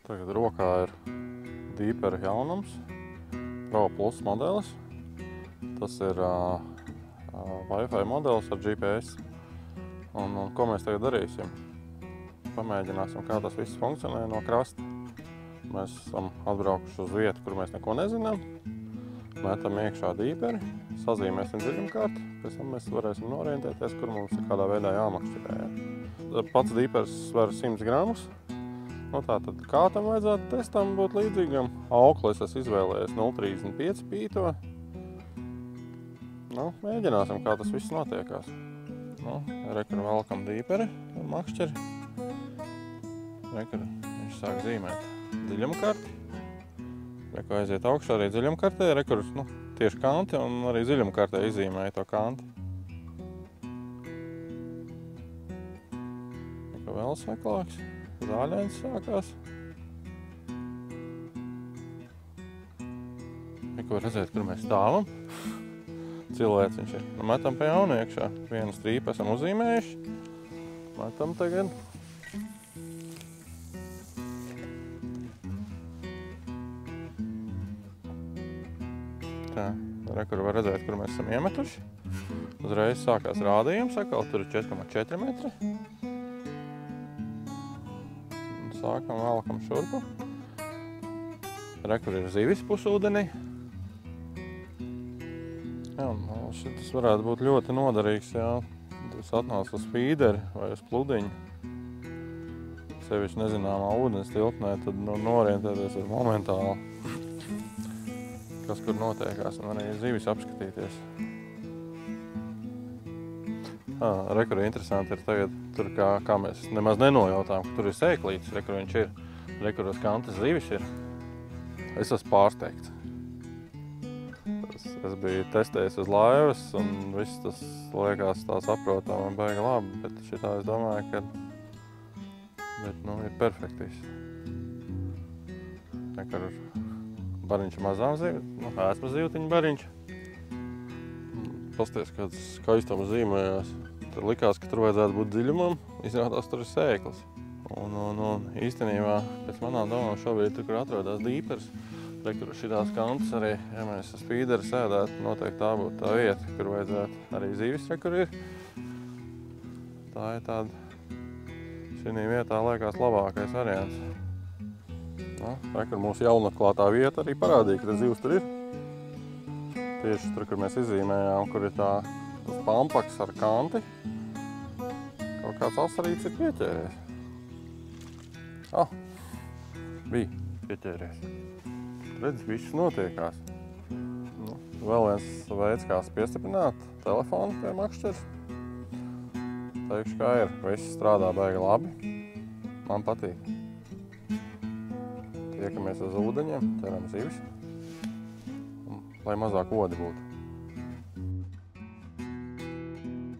Tagad rokā ir Deepera jaunums, Pro Plus modelis. Tas ir Wi-Fi modelis ar GPS. Un ko mēs tagad darīsim? Pamēģināsim, kā tas viss funkcionē no krasta. Mēs esam atbraukuši uz vietu, kur mēs neko nezinām. Metam iekšā Deeperi, sazīmēsim dziļumkarti, pēc tam mēs varēsim norientēties, kur mums ir kādā veidā jāmakšķerē. Pats Deepers sver 100 gramus. Tātad, kā tam vajadzētu testam būt līdzīgam? Auklis es izvēlējies 0,35 pīto. Mēģināsim, kā tas viss notiekās. Rekur velkam Deeperi ar makšķeri. Rekur viņš sāk zīmēt dziļumkarti. Rekur aiziet augšā arī dziļumkartē. Rekur tieši kanti un arī dziļumkartē izzīmēja to kanti. Rekur vēl seklāks. Zāļains sākās. Ko redzēt, kur mēs stāvam. Cilvēks viņš ir. Metam pa jaunu iekšā. Vienu strīpu esam uzzīmējuši. Metam tagad. Tā, rekur var redzēt, kur mēs esam iemetuši. Uzreiz sākās rādījums, atkal tur ir 4,4 metri. Sākam, velkam šurpu. Rekur ir zivis pusūdenī. Šitas varētu būt ļoti noderīgs, ja tas atnāc uz fīderi vai uz pludiņu. Sevišķi nezināmā ūdens tilpnē, tad norientēties var momentāli, kas kur notiekās, un arī zivis apskatīties. Rekur interesanti ir tagad, tur kā mēs nemaz nenojautām, ka tur ir sēklītis, rekur viņš ir, rekur uz kantas zivis ir. Es esmu pārsteigts. Es biju testējis uz laivas, un viss tas liekas tā saprotam un baigi labi, bet šitā es domāju, ka ir perfektis. Rekur bariņš mazām zivi, ēsma zivtiņa bariņš. Pasties, kāds skaistam zīmējās. Tad likās, ka tur vajadzētu būt dziļumam, izrādās tur ir sēklis. Un īstenībā, pēc manām domām, šobrīd tur, kur atrodas Deepers, rekur šitās kantas arī, ja mēs uz fīderi sēdētu, noteikti tā būtu tā vieta, kur vajadzētu arī zivis, rekur ir. Tā ir tāda, šī vietā liekas labākais variants. Rekur mūsu jaunatklātā vieta arī parādīja, ka tas zivs tur ir. Tieši tur, kur mēs izzīmējām, kur ir tas pampaks ar kanti. Kaut kāds asarīts ir pieķēries. Bija pieķēries. Redz, viss notiekās. Vēl viens veids, kā piestiprināt telefonu pie makšķeres. Teikšu, kā ir. Viss strādā baigi labi. Man patīk. Tiekamies uz ūdeņiem, ķeram zivis. Lai mazāk odi būtu.